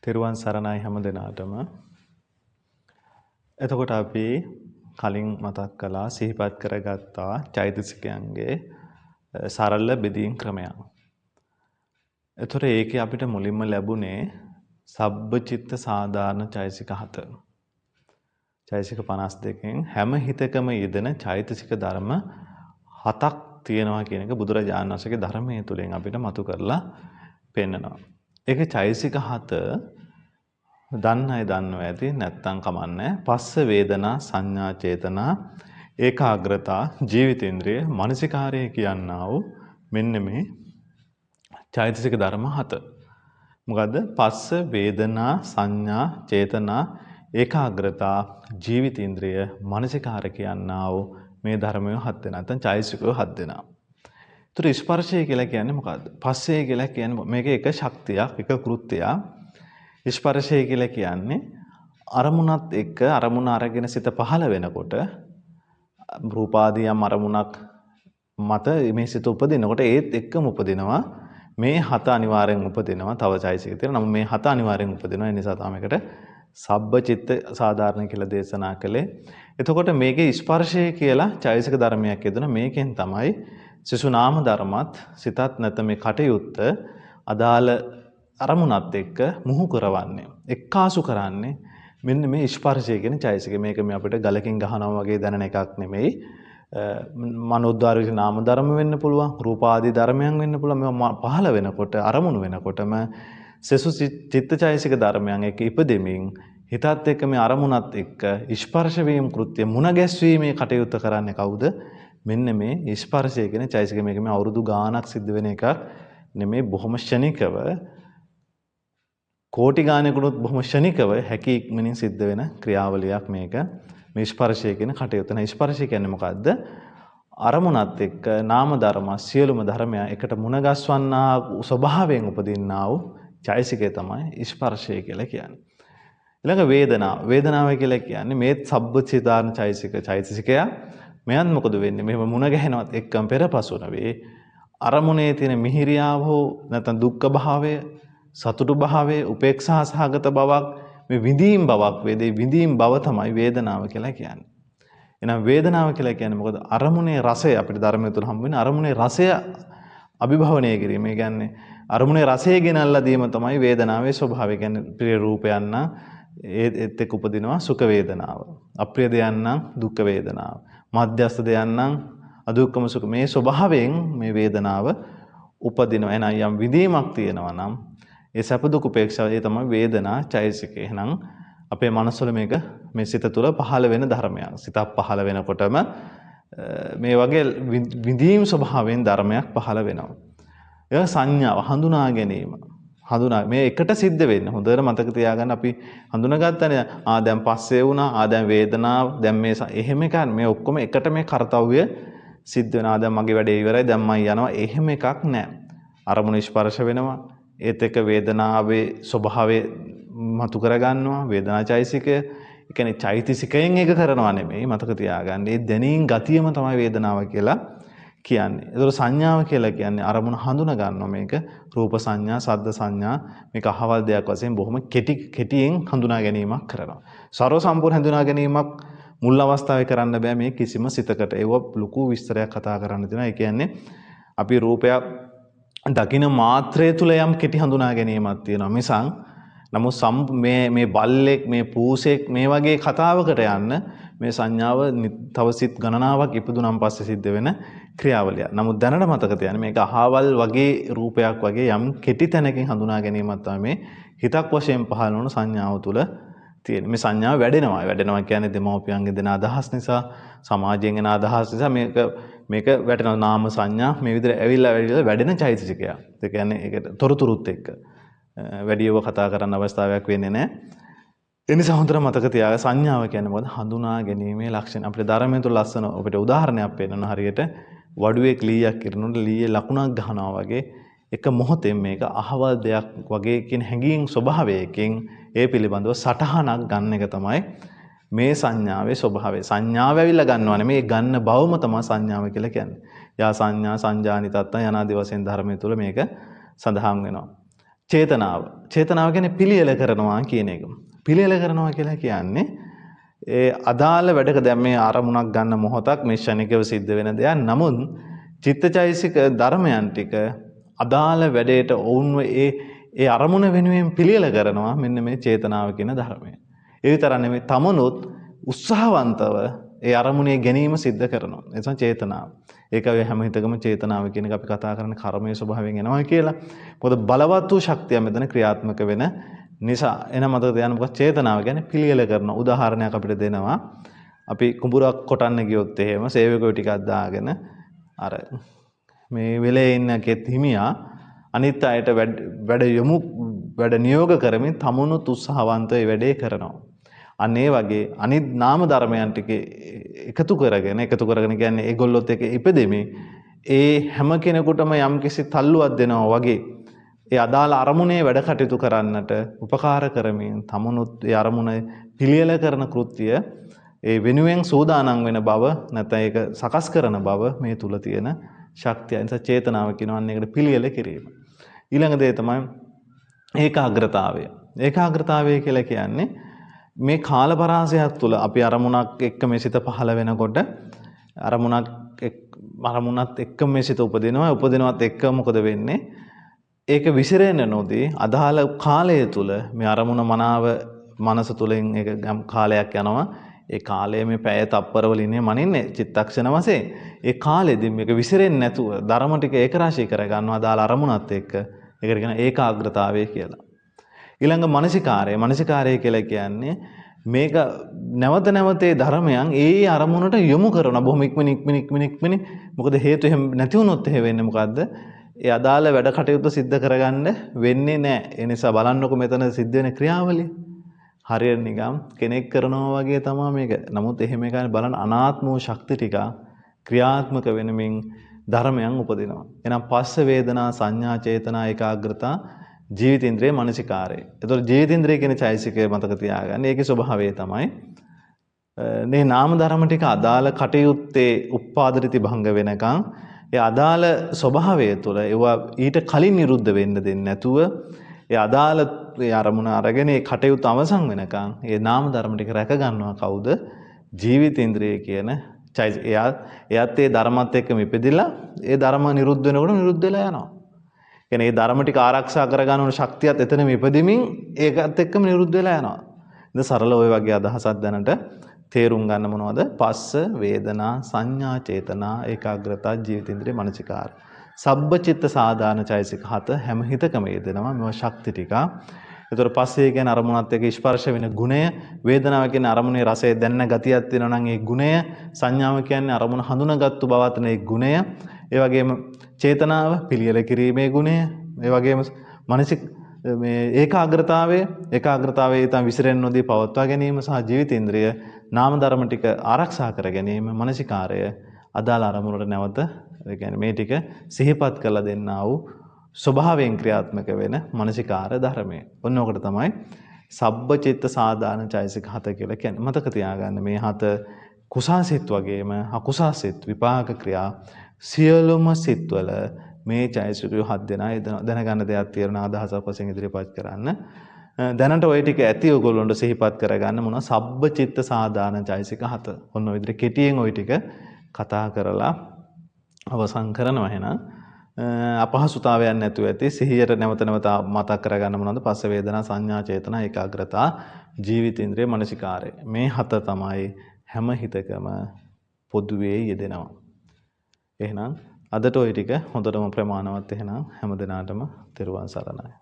තෙරුවන් සරණයි හැම දෙනාටම. එතකොට අපි කලින් මතක් කළා සිහිපත් කරගත්තා චෛතසිකයන්ගේ සරල බෙදීම් ක්‍රමයක්. එතකොට ඒකේ අපිට මුලින්ම ලැබුණේ සබ්බචිත්ත සාධාරණ චෛතසික 7. චෛතසික 52කින් හැම හිතකම යෙදෙන චෛතසික ධර්ම 7ක් තියෙනවා කියන එක බුදුරජාණන් වහන්සේගේ ධර්මයේ තුලින් අපිට මතු කරලා පෙන්නනවා. ඒකේ චෛතසික 7 දන්න අය දන්නවා ඇති නැත්තම් කමන්නේ. පස්ස වේදනා සංඥා චේතනා ඒකාග්‍රතා ජීවිතේන්ද්‍රය මානසිකාරය කියනා වූ මෙන්න මේ චෛතසික ධර්ම 7. මොකද්ද? පස්ස වේදනා සංඥා චේතනා ඒකාග්‍රතා ජීවිතේන්ද්‍රය මානසිකාර කියනා වූ මේ ධර්මය 7 දෙනා. නැත්නම් චෛතසිකය 7 දෙනා. ඒතර ස්පර්ශය කියලා කියන්නේ මොකද්ද? පස්සේ කියලා කියන්නේ මේක එක ශක්තියක්, එක කෘත්‍යයක්. ස්පර්ශය කියලා කියන්නේ අරමුණත් එක්ක අරමුණ අරගෙන සිත පහළ වෙනකොට රූපාදී යම් අරමුණක් මත මේ සිත උපදිනකොට ඒත් එක්කම උපදිනවා මේ 7 අනිවාර්යෙන් උපදිනවා. තව චෛතසික තියෙනවා. නමුත් මේ 7 අනිවාර්යෙන් උපදිනවා. ඒ නිසා තමයි මේකට සබ්බචිත්ත සාධාරණ කියලා දේශනා කළේ. එතකොට මේකේ ස්පර්ශය කියලා චෛතසික ධර්මයක් යෙදුණා. මේකෙන් තමයි සිසු නාම ධර්මත් සිතත් නැත්නම් මේ කටයුත්ත අදාළ අරමුණත් එක්ක මුහු කරවන්නේ එක්කාසු කරන්නේ මෙන්න මේ ස්පර්ශය කියන චෛතසිකය. මේක මේ අපිට ගලකින් ගහනවා වගේ දැනෙන එකක් නෙමෙයි. මනෝද්වාරික නාම ධර්ම වෙන්න පුළුවන්, රූපාදී ධර්මයන් වෙන්න පුළුවන්. මේවා පහළ වෙනකොට අරමුණු වෙනකොටම සසු චිත්තචෛතසික ධර්මයන් එක්ක ඉපදෙමින් හිතත් එක්ක මේ අරමුණත් එක්ක ස්පර්ශ වීම කෘත්‍ය මුණ ගැස්වීමේ කටයුත්ත කරන්නේ කවුද? මෙන්න මේ ස්පර්ශය කියන චෛතසිකය. මේක මේ අවුරුදු ගාණක් සිද්ධ වෙන එකක් නෙමෙයි. බොහොම ක්ෂණිකව කෝටි ගානකුණුත් බොහොම ක්ෂණිකව හැකි ඉක්මනින් සිද්ධ වෙන ක්‍රියාවලියක් මේක. මේ ස්පර්ශය කියන කටයුත්ත. ස්පර්ශය කියන්නේ මොකද්ද? අරමුණත් එක්ක නාම ධර්ම සියලුම ධර්මයන් එකට මුණ ගස්වන්නා ස්වභාවයෙන් උපදින්නා වූ චෛතසිකය තමයි ස්පර්ශය කියලා කියන්නේ. ඊළඟ වේදනාව. වේදනාව කියලා කියන්නේ මේ සබ්බචිතාන චෛතසිකය. මෙයන් මොකද වෙන්නේ? මෙහෙම මුණ ගැහෙනවත් එක්කම පෙරපසු නෙවේ. අරමුණේ තියෙන මිහිරියාව හෝ නැත්නම් දුක්ඛ භාවය, සතුටු භාවයේ උපේක්ෂා සහගත බවක්, මේ විඳීම් බවක් වේදේ විඳීම් බව තමයි වේදනාව කියලා කියන්නේ. එහෙනම් වේදනාව කියලා කියන්නේ මොකද? අරමුණේ රසය අපිට ධර්මය තුල හම්බ වෙන අරමුණේ රසය අභිභවනය කිරීම. ඒ කියන්නේ අරමුණේ රසය ගෙනල්ලා දීම තමයි වේදනාවේ ස්වභාවය. කියන්නේ ප්‍රිය රූපයන් නම් ඒත් එක්ක උපදිනවා සුඛ වේදනාව. අප්‍රිය දෙයන් නම් දුක්ඛ වේදනාව. මධ්‍යස්ථ දෙයන් නම් අදුක්ඛම සුඛ. මේ ස්වභාවයෙන් මේ වේදනාව උපදිනවා. එහෙනම් යම් විඳීමක් තියෙනවා නම් ඒ සැප දුක උපේක්ෂාව ඒ තමයි වේදනා චෛතසිකය. එහෙනම් අපේ මනසවල මේක මේ සිත තුළ පහළ වෙන ධර්මයක්. සිතක් පහළ වෙනකොටම මේ වගේ විඳීම් ස්වභාවයෙන් ධර්මයක් පහළ වෙනවා. ඒක සංඥාව හඳුනා ගැනීම. මේ එකට සිද්ධ වෙන්නේ. හොඳට මතක තියාගන්න අපි හඳුනාගත්තනේ. දැන් පස්සේ වුණා. දැන් වේදනාව. දැන් මේ එහෙම එකක් මේ ඔක්කොම එකට මේ කාර්යය සිද්ධ වෙනවා. දැන් මගේ වැඩේ ඉවරයි. දැන් මම යනවා. එහෙම එකක් නැහැ. අරමුණ ස්පර්ශ වෙනවා. ඒත් එක්ක වේදනාවේ ස්වභාවය මතු කරගන්නවා. වේදනා චෛතසිකය. ඒ කියන්නේ චෛතසිකයෙන් එක කරනවා නෙමෙයි. මතක තියාගන්න. ඒ දැනීම් ගතියම තමයි වේදනාව කියලා කියන්නේ. ඒතකොට සංඥාව කියලා කියන්නේ අරමුණ හඳුනා ගන්නවා. මේක රූප සංඥා, ශබ්ද සංඥා මේක අහවල් දෙයක් වශයෙන් බොහොම කෙටියෙන් හඳුනා ගැනීමක් කරනවා. ਸਰව සම්පූර්ණ හඳුනා ගැනීමක් මුල් අවස්ථාවේ කරන්න බෑ මේ කිසිම සිතකට. ඒව ලොකු විස්තරයක් කතා කරන්න තියෙනවා. ඒ කියන්නේ අපි රූපයක් දකින මාත්‍රය තුල යම් කෙටි හඳුනා ගැනීමක් තියෙනවා. මිසං නමුත් මේ බල්ලෙක් මේ පූසෙක් මේ වගේ කතාවකට යන්න මේ සංඥාව තව සිත් ගණනාවක් ඉපදුනන් පස්සේ සිද්ධ වෙන ක්‍රියාවලිය. නමුත් දැනට මතක තියාගන්න මේක අහවල් වගේ රූපයක් වගේ යම් කෙටි තැනකින් හඳුනා ගැනීමක් තමයි මේ හිතක් වශයෙන් පහළ වන සංඥාව තුල තියෙන. මේ සංඥාව වැඩෙනවා. වැඩෙනවා කියන්නේ දෙමෝපියන්ගේ දෙන අදහස් නිසා, සමාජයෙන් එන අදහස් නිසා මේක වැටෙනවා. නාම සංඥා මේ විදිහට ඇවිල්ලා වැඩෙන චෛතසිකයක්. ඒ කියන්නේ ඒකට තොරතුරුත් එක්ක වැඩියව කතා කරන්න අවස්ථාවක් වෙන්නේ නැහැ. ඒ නිසා හොඳට මතක තියාගන්න සංඥාව කියන්නේ මොකද? හඳුනා ගැනීමේ ලක්ෂණ. අපේ ධර්මයේ තුල ලස්සන ඔබට උදාහරණයක් පෙන්නන හරියට වඩුවේ ලීයක් කිරනොත් ලීයේ ලකුණක් ගහනවා වගේ එක මොහොතෙන් මේක අහවල් දෙයක් වගේ කියන හැඟීම් ස්වභාවයකින් ඒ පිළිබඳව සටහනක් ගන්න එක තමයි මේ සංඥාවේ ස්වභාවය. සංඥාව ඇවිල්ලා ගන්නව නෙමෙයි ගන්න බවම තමයි සංඥාව කියලා කියන්නේ. යා සංඥා සංජානිතත්ත යනාදී වශයෙන් ධර්මයේ තුල මේක සඳහන් වෙනවා. චේතනාව. චේතනාව කියන්නේ පිළියෙල කරනවා කියන එක. පිළියෙල කරනවා කියලා කියන්නේ ඒ අදාළ වැඩක දැන් මේ අරමුණක් ගන්න මොහොතක් මේ ෂණිකව සිද්ධ වෙන දෙයක්. නමුත් චිත්තචෛසික ධර්මයන් ටික අදාළ වැඩේට ඔවුන්ව ඒ අරමුණ වෙනුවෙන් පිළියෙල කරනවා මෙන්න මේ චේතනාව කියන ධර්මය. ඒ විතරක් නෙමෙයි තමනුත් උත්සාහවන්තව ඒ අරමුණේ ගැනීම සිද්ධ කරනවා. ඒ නිසා චේතනාව. ඒක ඔය හැම හිතකම චේතනාව කියන එක අපි කතා කරන්නේ කර්මයේ ස්වභාවයෙන් එනවා කියලා. මොකද බලවත් වූ ශක්තිය මෙතන ක්‍රියාත්මක වෙන නිසා. එන මතක තියාගන්න මොකද චේතනාව කියන්නේ පිළියෙල කරන උදාහරණයක් අපිට දෙනවා. අපි කුඹුරක් කොටන්න ගියොත් එහෙම සේවකයෝ ටිකක් දාගෙන අර මේ වෙලේ ඉන්න කෙත් හිමියා අනිත් අයට වැඩ නියෝග කරමින් තමුණුත් උත්සාහවන්තව ඒ වැඩේ කරනවා. අන්න ඒ වගේ අනිත් නාම ධර්මයන් ටික එකතු කරගෙන කියන්නේ ඒගොල්ලොත් එක ඉපදෙමින් ඒ හැම කෙනෙකුටම යම්කිසි තල්ලුවක් දෙනවා වගේ ඒ අදාළ අරමුණේ වැඩ කටයුතු කරන්නට උපකාර කරමින් තමුණුත් ඒ අරමුණ පිළියෙල කරන කෘත්‍ය ඒ වෙනුවෙන් සූදානම් වෙන බව නැත්නම් ඒක සකස් කරන බව මේ තුල තියෙන ශක්තිය. ඒ නිසා චේතනාව කියනවා ඒකට පිළියෙල කිරීම. ඊළඟ දේ තමයි ඒකාග්‍රතාවය. ඒකාග්‍රතාවය කියලා කියන්නේ මේ කාලපරාසයක් තුළ අපි අරමුණක් එක්ක මේ සිත පහළ වෙනකොට අරමුණත් එක්ක මේ සිත උපදිනවත් එක්ක මොකද වෙන්නේ? ඒක විසිරෙන්න නොදී අදාළ කාලය තුළ මේ අරමුණ මනාව මනස තුළින් ඒක කාලයක් යනවා. ඒ කාලය මේ පැය තප්පරවල ඉන්නේ මනින්නේ චිත්තක්ෂණ වශයෙන්. ඒ කාලෙදී මේක විසිරෙන්නේ නැතුව ධර්ම ටික ඒකරාශී කරගන්නවා අදාළ අරමුණත් එක්ක. ඒකට කියන ඒකාග්‍රතාවය කියලා. ඊළඟ මානසිකාරය කියලා කියන්නේ මේක නැවත නැවතේ ධර්මයන් ඒ අරමුණට යොමු කරන බොහොම ඉක්මනින් මොකද හේතු එහෙම නැති වුණොත් එහෙ වෙන්නේ මොකද්ද? ඒ අදාළ වැඩ කටයුතු සිද්ධ කරගන්න වෙන්නේ නැහැ. ඒ නිසා බලන්නකො මෙතන සිද්ධ වෙන ක්‍රියාවලිය. හරියට නිකම් කෙනෙක් කරනවා වගේ තමයි මේක. නමුත් එහෙම එකයි බලන්න අනාත්ම වූ ශක්ති ටික ක්‍රියාත්මක වෙනමින් ධර්මයන් උපදිනවා. එහෙනම් පස්ස වේදනා සංඥා චේතනා ඒකාග්‍රතා ජීවිතේන්ද්‍රයේ මානසිකාරය. ඒතකොට ජීවිතේන්ද්‍රය කියන චෛසිකය මතක තියාගන්න. ඒකේ ස්වභාවය තමයි මේ නාම ධර්ම ටික අදාළ කටයුත්තේ උප්පාදිත භංග වෙනකන් ඒ අදාළ ස්වභාවය තුළ ඒවා ඊට කලින් නිරුද්ධ වෙන්න දෙන්නේ නැතුව ඒ අදාළ ඒ අරමුණ අරගෙන ඒ කටයුතු අවසන් වෙනකන් ඒ නාම ධර්ම ටික රැක ගන්නවා කවුද? ජීවිතේන්ද්‍රය කියන චෛසිකය. එයාත් ඒ ධර්මات එක්කම ඉපදිලා ඒ ධර්ම නිරුද්ධ වෙනකොට නිරුද්ධ වෙලා යනවා. කියන්නේ මේ ධර්ම ටික ආරක්ෂා කරගන්න ඕන ශක්තියත් එතනම ඉපදෙමින් ඒකත් එක්කම නිරුද්ධ වෙලා යනවා. ඉතින් සරල ඔය වගේ අදහසක් දැනට තේරුම් ගන්න මොනවද? පස්ස වේදනා සංඥා චේතනා ඒකාග්‍රතා ජීවිතේන්ද්‍රේ මනසිකාර. සබ්බචිත්ත සාධාන චෛසික හත හැම හිතකම යෙදෙනවා මේවා ශක්ති ටික. ඒතර පස්සේ කියන්නේ අරමුණත් එක්ක ස්පර්ශ වෙන ගුණය, වේදනාව කියන්නේ අරමුණේ රසය දැනන ගතියක් තියෙනවා නම් ඒ ගුණය, සංඥාව කියන්නේ අරමුණ හඳුනාගත්තු බවතන ඒ ගුණය, ඒ වගේම චේතනාව පිළියෙල කිරීමේ ගුණය, ඒ වගේම මානසික මේ ඒකාග්‍රතාවයේ තම විසිරෙන්නේ නොදී පවත්වා ගැනීම සහ ජීවිතේන්ද්‍රය නාම ධර්ම ටික ආරක්ෂා කර ගැනීම මානසිකාරය අදාළ අරමුණට නැවත ඒ කියන්නේ මේ ටික සිහිපත් කරලා දෙන්නා වූ ස්වභාවයෙන් ක්‍රියාත්මක වෙන මානසිකාර ධර්මය. ඔන්න ඔකට තමයි සබ්බචිත්ත සාධාන චෛසික හත කියලා කියන්නේ. මතක තියාගන්න මේ හත කුසාසිත වගේම අකුසාසිත විපාක ක්‍රියා සියලුම සිත්වල මේ චෛසිකය හත් දෙනා දැනගන්න දෙයක් තියෙන අදහසක් වශයෙන් ඉදිරිපත් කරන්න. දැනට ওই ටික ඇති ඔයගොල්ලොන්ට සිහිපත් කරගන්න මොනවා සබ්බචිත්ත සාධාන චෛසික හත. ඔන්න ඔය විදිහට කෙටියෙන් ওই ටික කතා කරලා අවසන් කරනවා එහෙනම්. අපහසුතාවයක් නැතුව ඇති සිහියට නැවත මතක් කරගන්න මොනවද? පස්ස වේදනා සංඥා චේතනා ඒකාග්‍රතා ජීවිතේන්ද්‍රයේ මානසිකාරය. මේ හත තමයි හැම හිතකම පොදුවේ යෙදෙනවා. එහෙනම් අදට ওই ටික හොඳටම ප්‍රමාණවත් එහෙනම් හැම දිනාටම තෙරුවන් සරණයි.